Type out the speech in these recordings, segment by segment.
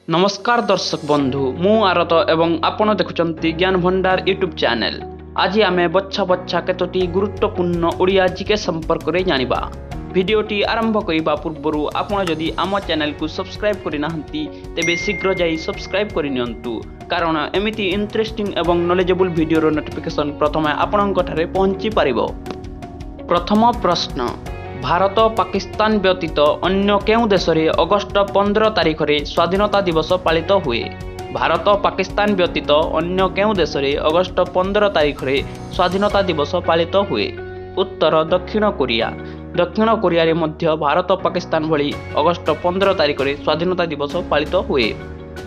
नमस्कार दर्शक बंधु मु आरत एवं आपण देखुचंती ज्ञान भंडार यूट्यूब चैनल। आज आमे बच्छा बच्छा केतोटी गुरुत्वपूर्ण ओडिया जीके संपर्क रे जानिबा। भिडियोटी आरंभ करिबा पूर्वरु आपण जदि आम चैनल को सब्सक्राइब करि नाहंती तेबे शीघ्र जाई सब्सक्राइब करि नियंतु, कारण एमिति इंटरेस्टिंग एवं नॉलेजेबल वीडियो नोटिफिकेशन प्रथमे आपणक ठारे पहुंची पारिबो। प्रथम प्रश्न, भारत पाकिस्तान व्यतीत अन्य केउं देश रे अगस्त 15 तारिख रे स्वाधीनता दिवस पालित हुए? भारत पाकिस्तान व्यतीत अन्य केउं देश रे अगस्त 15 तारिख रे स्वाधीनता दिवस पालित हुए? उत्तर दक्षिण कोरिया। दक्षिण कोरिया रे मध्य भारत पाकिस्तान भली अगस्त 15 तारिख रे स्वाधीनता दिवस पालित हुए।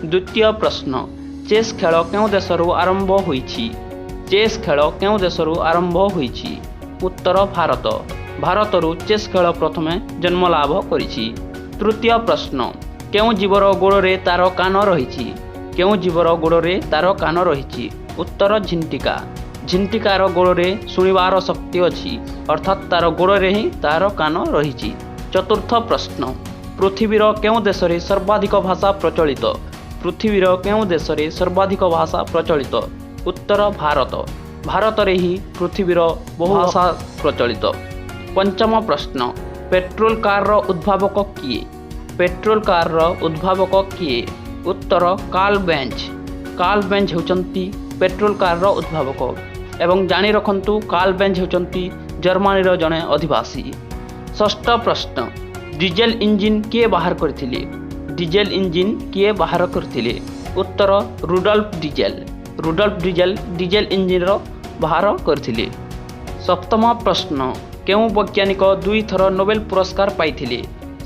द्वितीय प्रश्न, चेस खेल केउं देशरू आरंभ होईछि? चेस खेल केउं देशरू आरंभ होईछि? उत्तर भारत। भारतरू चेस खेल प्रथमे जन्म लाभ करिछि। तृतीय प्रश्न, केउं जीवर गोड़े तार कान रहिछि? केउं जीवर गोड़े तार कान रहिछि? उत्तर झिंटिका। झिंटिकार गोड़े शुणिबार शक्ति अछि, अर्थात तार गोड़े ही तार कान रहिछि। चतुर्थ प्रश्न, पृथ्वीर केउं देश रे सर्वाधिक भाषा प्रचलित? पृथ्वीर केउं देश रे सर्वाधिक भाषा प्रचलित? उत्तर भारत। भारत रे ही पृथ्वीर बहु भाषा प्रचलित। पंचम प्रश्न, पेट्रोल कार रो उद्भावक किए? पेट्रोल कार रो उद्भावक किए? उत्तर कार्ल बेंज। कार्ल बेंज होचंती पेट्रोल कार रो उद्भावक एवं जानी रखंतु कार्ल बेंज होचंती जर्मनी रो जने अधिवासी। षष्ठ प्रश्न, डीजेल इंजिन किए बाहर करथिले? डीजेल इंजिन किए बाहर करथिले? उत्तर Rudolf Diesel. Rudolf Diesel diesel engine रो बाहर करथिले। सप्तम प्रश्न, केउं वैज्ञानिक 2 थर नोबेल पुरस्कार पाइथिले?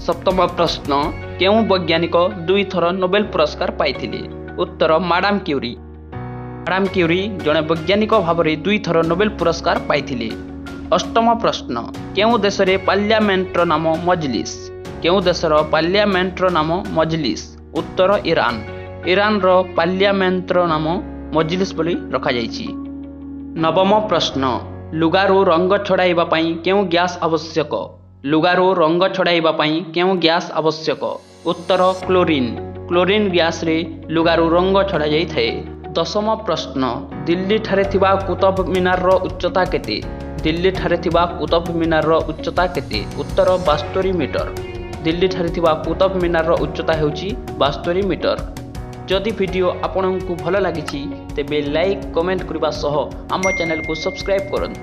सप्तम प्रश्न, केउं वैज्ञानिक 2 थर नोबेल पुरस्कार पाइथिले? उत्तर मैडम क्यूरी। मैडम क्यूरी जने वैज्ञानिक भाव में 2 थर नोबेल पुरस्कार पाइथिले। अष्टम प्रश्न, केउं देश रे पार्लियामेंटर नाम मजलिस? केउं देशर पार्लियामेंटर नाम मजलिस? उत्तर ईरान। ईरान रो पार्लियामेंटर नाम मजलिस बोली रखा जाइछि। नवम प्रश्न, लुगारू रंग छड़ाइबा पई केउं गैस आवश्यक? लुगारू रंग छड़ाइबा पई केउं गैस आवश्यक? उत्तर क्लोरीन। क्लोरीन गैस रे लुगारू रंग छड़ा जाई थाए। दशम प्रश्न, दिल्ली ठारे थिबा कुतुब मीनार रो उच्चता केते? दिल्ली ठारे थिबा कुतुब मीनार रो उच्चता केते? उत्तर 72 मीटर। दिल्ली ठारे थिबा कुतुब मीनार रो उच्चता हेउची 72 मीटर। जदि वीडियो आपनकु भल लागिछि तेबे लाइक कमेंट करबा सह आम चैनल को सब्सक्राइब करन।